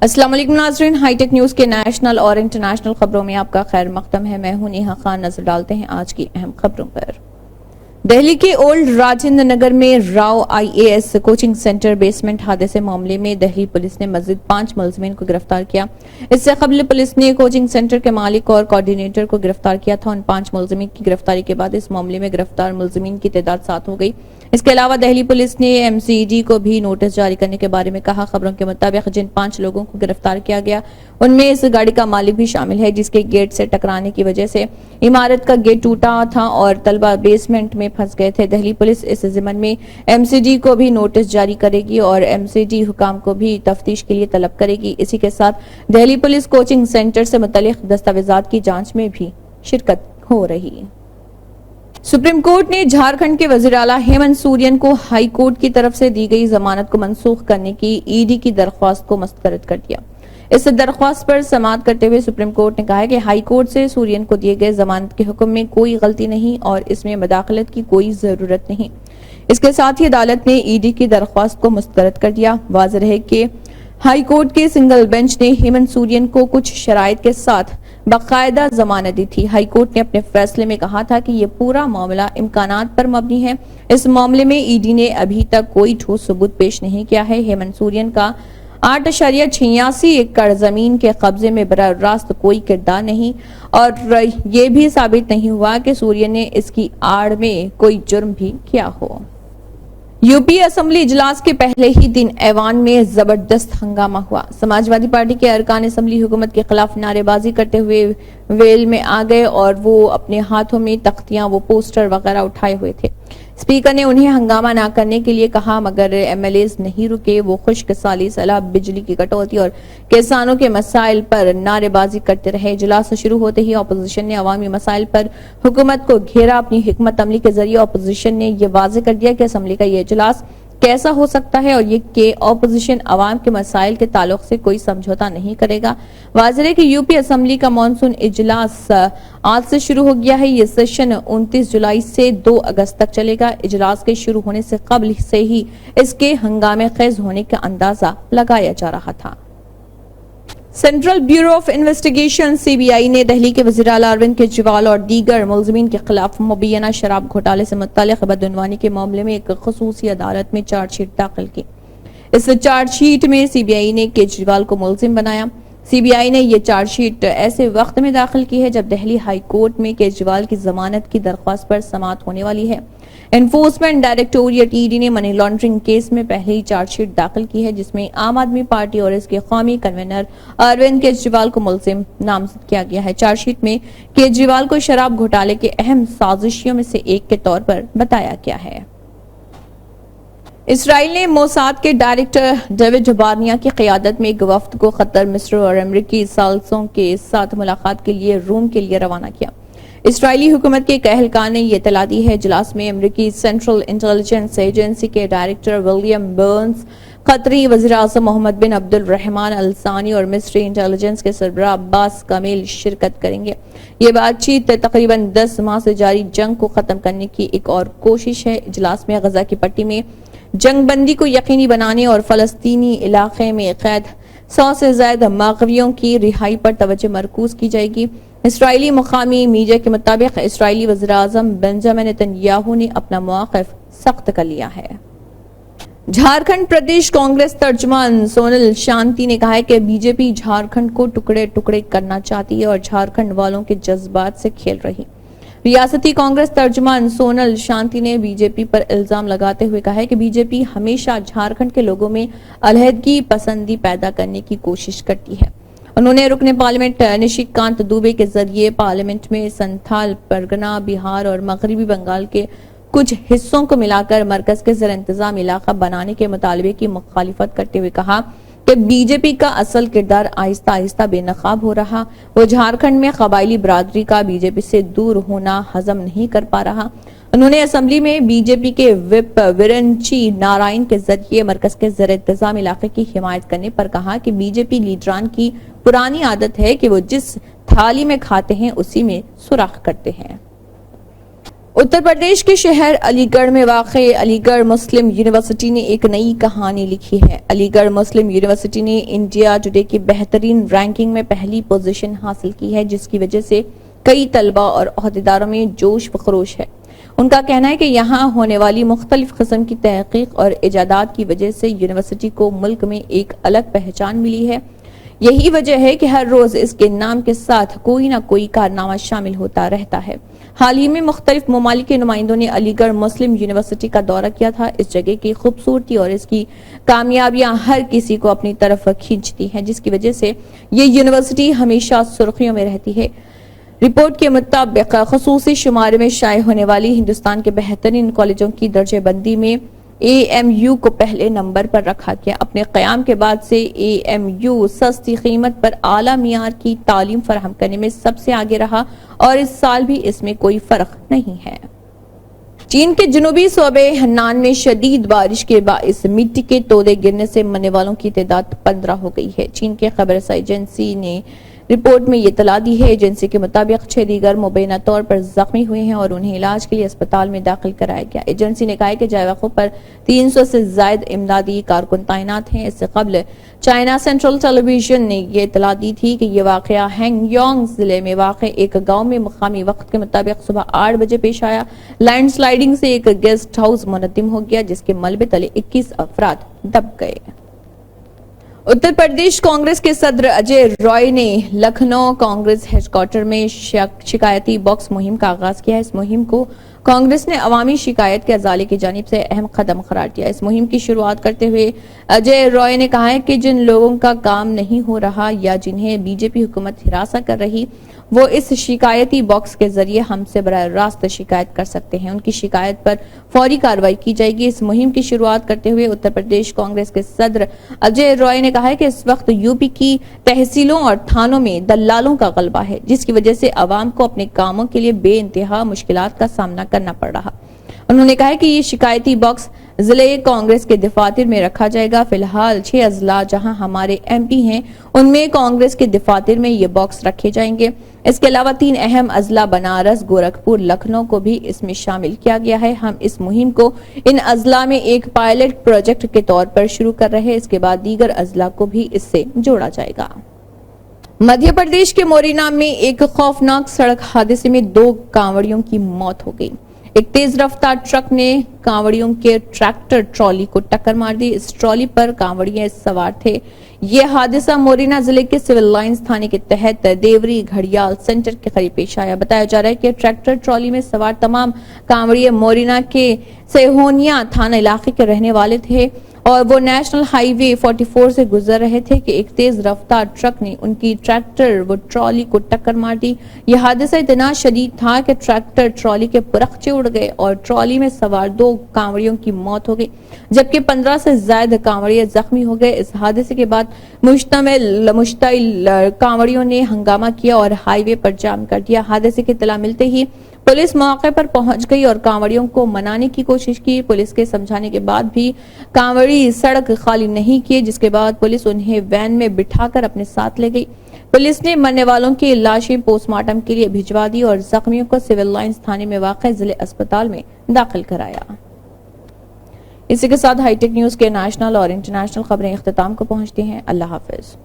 السلام علیکم ناظرین، ہائی ٹیک نیوز کے نیشنل اور انٹرنیشنل خبروں میں آپ کا خیر مقدم ہے۔ میں ہوں نیہا خان۔ نظر ڈالتے ہیں آج کی اہم خبروں پر۔ دہلی کے اولڈ راجندر نگر میں Rao IAS coaching centre basement حادثے معاملے میں دہلی پولیس نے مزید 5 ملزمین کو گرفتار کیا۔ اس سے قبل پولیس نے کوچنگ سینٹر کے مالک اور کوارڈینیٹر کو گرفتار کیا تھا۔ ان 5 ملزمین کی گرفتاری کے بعد اس معاملے میں گرفتار ملزمین کی تعداد 7 ہو گئی۔ اس کے علاوہ دہلی پولیس نے MCD کو بھی نوٹس جاری کرنے کے بارے میں کہا۔ خبروں کے مطابق جن 5 لوگوں کو گرفتار کیا گیا ان میں اس گاڑی کا مالک بھی شامل ہے جس کے گیٹ سے ٹکرانے کی وجہ سے عمارت کا گیٹ ٹوٹا تھا اور طلبہ بیسمنٹ میں پھنس گئے تھے۔ دہلی پولیس اس ضمن میں MCD کو بھی نوٹس جاری کرے گی اور MCD حکام کو بھی تفتیش کے لیے طلب کرے گی۔ اسی کے ساتھ دہلی پولیس کوچنگ سینٹر سے متعلق دستاویزات کی جانچ میں بھی شرکت ہو رہی۔ سپریم کورٹ نے جھارکھنڈ کے وزیر اعلیٰ ہیمنت سورین کو ہائی کورٹ کی طرف سے دی گئی ضمانت کو منسوخ کرنے کی ED کی درخواست کو مسترد کر دیا۔ اس درخواست پر سماعت کرتے ہوئے سپریم کورٹ نے کہا ہے کہ ہائی کورٹ سے سورین کو دیے گئے ضمانت کے حکم میں کوئی غلطی نہیں اور اس میں مداخلت کی کوئی ضرورت نہیں۔ اس کے ساتھ ہی عدالت نے ED کی درخواست کو مسترد کر دیا۔ واضح ہے کہ ہائی کورٹ کے سنگل بینچ نے ہیمنت سورین کو کچھ شرائط کے ساتھ باقاعدہ ضمانت دی تھی۔ ہائی کورٹ نے اپنے فیصلے میں کہا تھا کہ یہ پورا معاملہ امکانات پر مبنی ہے۔ اس معاملے میں ED نے ابھی تک کوئی ٹھوس ثبوت پیش نہیں کیا ہے۔ ہیمنت سورین کا 8.86 ایکڑ زمین کے قبضے میں براہ راست کوئی کردار نہیں اور یہ بھی ثابت نہیں ہوا کہ سورین نے اس کی آڑ میں کوئی جرم بھی کیا ہو۔ UP اسمبلی اجلاس کے پہلے ہی دن ایوان میں زبردست ہنگامہ ہوا۔ سماجوادی پارٹی کے ارکان اسمبلی حکومت کے خلاف نعرے بازی کرتے ہوئے ویل میں آ گئے اور وہ اپنے ہاتھوں میں تختیاں پوسٹر وغیرہ اٹھائے ہوئے تھے۔ اسپیکر نے انہیں ہنگامہ نہ کرنے کے لیے کہا مگر MLAs نہیں رکے۔ وہ خشک سالی، سیلاب، بجلی کی کٹوتی اور کسانوں کے مسائل پر نعرے بازی کرتے رہے۔ اجلاس شروع ہوتے ہی اپوزیشن نے عوامی مسائل پر حکومت کو گھیرا۔ اپنی حکمت عملی کے ذریعے اپوزیشن نے یہ واضح کر دیا کہ اسمبلی کا یہ اجلاس کیسا ہو سکتا ہے اور یہ کہ اپوزیشن عوام کے مسائل کے تعلق سے کوئی سمجھوتا نہیں کرے گا۔ واضح ہے کہ UP اسمبلی کا مانسون اجلاس آج سے شروع ہو گیا ہے۔ یہ سیشن 29 جولائی سے 2 اگست تک چلے گا۔ اجلاس کے شروع ہونے سے قبل سے ہی اس کے ہنگامے خیز ہونے کا اندازہ لگایا جا رہا تھا۔ Central bureau of investigation CBI نے دہلی کے وزیر اعلیٰ اروند کیجریوال اور دیگر ملزمین کے خلاف مبینہ شراب گھوٹالے سے متعلق بدعنوانی کے معاملے میں ایک خصوصی عدالت میں چارج شیٹ داخل کی۔ اس چارج شیٹ میں CBI نے کیجریوال کو ملزم بنایا۔ CBI نے یہ چارج شیٹ ایسے وقت میں داخل کی ہے جب دہلی ہائی کورٹ میں کیجریوال کی ضمانت کی درخواست پر سماعت ہونے والی ہے۔ انفورسمنٹ ڈائریکٹوریٹ ED نے منی لانڈرنگ کیس میں پہلی چارج شیٹ داخل کی ہے جس میں عام آدمی پارٹی اور اس کے قومی کنوینر اروند کیجریوال کو ملزم نامزد کیا گیا ہے۔ چارج شیٹ میں کیجریوال کو شراب گھوٹالے کے اہم سازشیوں میں سے ایک کے طور پر بتایا گیا ہے۔ اسرائیل نے موساد کے ڈائریکٹر ڈیوڈ بارنیا کی قیادت میں ایک وفد کو قطر، مصر اور امریکی ثالثوں کے ساتھ ملاقات کے لیے روم کے لیے روانہ کیا۔ اسرائیلی حکومت کے ایک اہلکار نے یہ اطلاع دی ہے۔ اجلاس میں امریکی سینٹرل انٹیلیجنس ایجنسی کے ڈائریکٹر ولیم برنز، قطری وزیر اعظم محمد بن عبد الرحمن الثانی اور مصری انٹیلیجنس کے سربراہ عباس کامل شرکت کریں گے۔ یہ بات چیت تقریباً 10 ماہ سے جاری جنگ کو ختم کرنے کی ایک اور کوشش ہے۔ اجلاس میں غزہ کی پٹی میں جنگ بندی کو یقینی بنانے اور فلسطینی علاقے میں قید 100 سے زائد مغویوں کی رہائی پر توجہ مرکوز کی جائے گی۔ اسرائیلی مقامی میڈیا کے مطابق اسرائیلی وزیر اعظم بنجامن نیتن نے اپنا موقف سخت کر لیا ہے۔ جھارکھنڈ پردیش کانگریس ترجمان سونل شانتی نے کہا ہے کہ BJP جھارکھنڈ کو ٹکڑے ٹکڑے کرنا چاہتی ہے اور جھارکھنڈ والوں کے جذبات سے کھیل رہی۔ ریاستی کانگریس ترجمان سونل شانتی نے BJP پر الزام لگاتے ہوئے کہا ہے کہ BJP ہمیشہ جھارکھنڈ کے لوگوں میں علیحدگی پسندی پیدا کرنے کی کوشش کرتی ہے۔ انہوں نے رکن پارلیمنٹ نشک کانت دوبے کے ذریعے پارلیمنٹ میں سنتھال پرگنہ، بہار اور مغربی بنگال کے کچھ حصوں کو ملا کر مرکز کے زیر انتظام علاقہ بنانے کے مطالبے کی مخالفت کرتے ہوئے کہا کہ BJP کا اصل کردار آہستہ آہستہ بے نقاب ہو رہا۔ وہ جھارکھنڈ میں قبائلی برادری کا BJP سے دور ہونا ہضم نہیں کر پا رہا۔ انہوں نے اسمبلی میں BJP کے وپ ورنچی نارائن کے ذریعے مرکز کے زیر انتظام علاقے کی حمایت کرنے پر کہا کہ BJP لیڈران کی پرانی عادت ہے کہ وہ جس تھالی میں کھاتے ہیں اسی میں سوراخ کرتے ہیں۔ اتر پردیش کے شہر علی گڑھ میں واقع علی گڑھ مسلم یونیورسٹی نے ایک نئی کہانی لکھی ہے۔ علی گڑھ مسلم یونیورسٹی نے انڈیا ٹوڈے کی بہترین رینکنگ میں پہلی پوزیشن حاصل کی ہے، جس کی وجہ سے کئی طلباء اور عہدیداروں میں جوش و خروش ہے۔ ان کا کہنا ہے کہ یہاں ہونے والی مختلف قسم کی تحقیق اور ایجادات کی وجہ سے یونیورسٹی کو ملک میں ایک الگ پہچان ملی ہے۔ یہی وجہ ہے کہ ہر روز اس کے نام کے ساتھ کوئی نہ کوئی کارنامہ شامل ہوتا رہتا ہے۔ حال ہی میں مختلف ممالک کے نمائندوں نے علی گڑھ مسلم یونیورسٹی کا دورہ کیا تھا۔ اس جگہ کی خوبصورتی اور اس کی کامیابیاں ہر کسی کو اپنی طرف کھینچتی ہیں، جس کی وجہ سے یہ یونیورسٹی ہمیشہ سرخیوں میں رہتی ہے۔ رپورٹ کے مطابق خصوصی شمارے میں شائع ہونے والی ہندوستان کے بہترین کالجوں کی درجہ بندی میں اے ایم یو کو پہلے نمبر پر رکھا گیا۔ اپنے قیام کے بعد سے اے ایم یو سستی قیمت پر اعلیٰ معیار کی تعلیم فراہم کرنے میں سب سے آگے رہا اور اس سال بھی اس میں کوئی فرق نہیں ہے۔ چین کے جنوبی صوبے ہنان میں شدید بارش کے باعث مٹی کے تودے گرنے سے مرنے والوں کی تعداد 15 ہو گئی ہے۔ چین کے خبر رساں ایجنسی نے رپورٹ میں یہ اطلاع دی ہے۔ ایجنسی کے مطابق 6 دیگر مبینہ طور پر زخمی ہوئے ہیں اور انہیں علاج کے لیے اسپتال میں داخل کرایا گیا۔ ایجنسی نے کہا ہے کہ جائے وقوع پر 300 سے زائد امدادی کارکن تعینات ہیں۔ اس سے قبل چائنا سینٹرل ٹیلی ویژن نے یہ اطلاع دی تھی کہ یہ واقعہ ہینگ یونگ ضلع میں واقع ایک گاؤں میں مقامی وقت کے مطابق صبح 8 بجے پیش آیا۔ لینڈ سلائیڈنگ سے ایک گیسٹ ہاؤس منہدم ہو گیا، جس کے ملبے تلے 21 افراد دب گئے۔ اتر پردیش کانگریس کے صدر اجے رائے نے لکھنؤ کانگریس ہیڈ کوارٹر میں شکایتی باکس مہم کا آغاز کیا۔ اس مہم کو کانگریس نے عوامی شکایت کے ازالے کی جانب سے اہم قدم قرار دیا۔ اس مہم کی شروعات کرتے ہوئے اجے رائے نے کہا ہے کہ جن لوگوں کا کام نہیں ہو رہا یا جنہیں بی جے پی حکومت ہراساں کر رہی، وہ اس شکایتی باکس کے ذریعے ہم سے براہ راست شکایت کر سکتے ہیں۔ ان کی شکایت پر فوری کارروائی کی جائے گی۔ اس مہم کی شروعات کرتے ہوئے اتر پردیش کانگریس کے صدر اجے رائے نے کہا ہے کہ اس وقت یو پی کی تحصیلوں اور تھانوں میں دلالوں کا غلبہ ہے، جس کی وجہ سے عوام کو اپنے کاموں کے لیے بے انتہا مشکلات کا سامنا کرنا پڑ رہا۔ انہوں نے کہا ہے کہ یہ شکایتی باکس ضلع کانگریس کے دفاتر میں رکھا جائے گا۔ فی الحال 6 اضلاع جہاں ہمارے ایم پی ہیں، ان میں کانگریس کے دفاتر میں یہ باکس رکھے جائیں گے۔ اس کے علاوہ 3 اہم اضلاع بنارس، گورکھپور، لکھنؤ کو بھی اس میں شامل کیا گیا ہے۔ ہم اس مہم کو ان اضلاع میں ایک پائلٹ پروجیکٹ کے طور پر شروع کر رہے ہیں۔ اس کے بعد دیگر اضلاع کو بھی اس سے جوڑا جائے گا۔ مدھیہ پردیش کے مورینا میں ایک خوفناک سڑک حادثے میں 2 کانوڑیوں کی موت ہو گئی۔ ایک تیز رفتار ٹرک نے کانوڑیوں کے ٹریکٹر ٹرالی کو ٹکر مار دی۔ اس ٹرالی پر کانوڑیے سوار تھے۔ یہ حادثہ مورینا ضلع کے سول لائنز تھانے کے تحت دیوری گھڑیال سینٹر کے قریب پیش آیا۔ بتایا جا رہا ہے کہ ٹریکٹر ٹرالی میں سوار تمام کانوڑیے مورینا کے سہونیا تھانہ علاقے کے رہنے والے تھے اور وہ نیشنل ہائی وے 44 سے گزر رہے تھے کہ ایک تیز رفتار ٹرک نے ان کی ٹریکٹر و ٹرالی کو ٹکر مار دی۔ یہ حادثہ اتنا شدید تھا کہ ٹریکٹر ٹرالی کے پرخچے اڑ گئے اور ٹرالی میں سوار 2 کانوڑیوں کی موت ہو گئی، جبکہ 15 سے زائد کانوڑیے زخمی ہو گئے۔ اس حادثے کے بعد مشتعل کانوڑیوں نے ہنگامہ کیا اور ہائی وے پر جام کر دیا۔ حادثے کی اطلاع ملتے ہی پولیس موقع پر پہنچ گئی اور کانوڑیوں کو منانے کی کوشش کی۔ پولیس کے سمجھانے کے بعد بھی کانوڑی سڑک خالی نہیں کیے، جس کے بعد پولیس انہیں وین میں بٹھا کر اپنے ساتھ لے گئی۔ پولیس نے مرنے والوں کی لاشیں پوسٹ مارٹم کے لیے بھجوا دی اور زخمیوں کو سول لائنز تھانے میں واقع ضلع اسپتال میں داخل کرایا۔ اسی کے ساتھ ہائی ٹیک نیوز کے نیشنل اور انٹرنیشنل خبریں اختتام کو پہنچتی ہیں۔ اللہ حافظ۔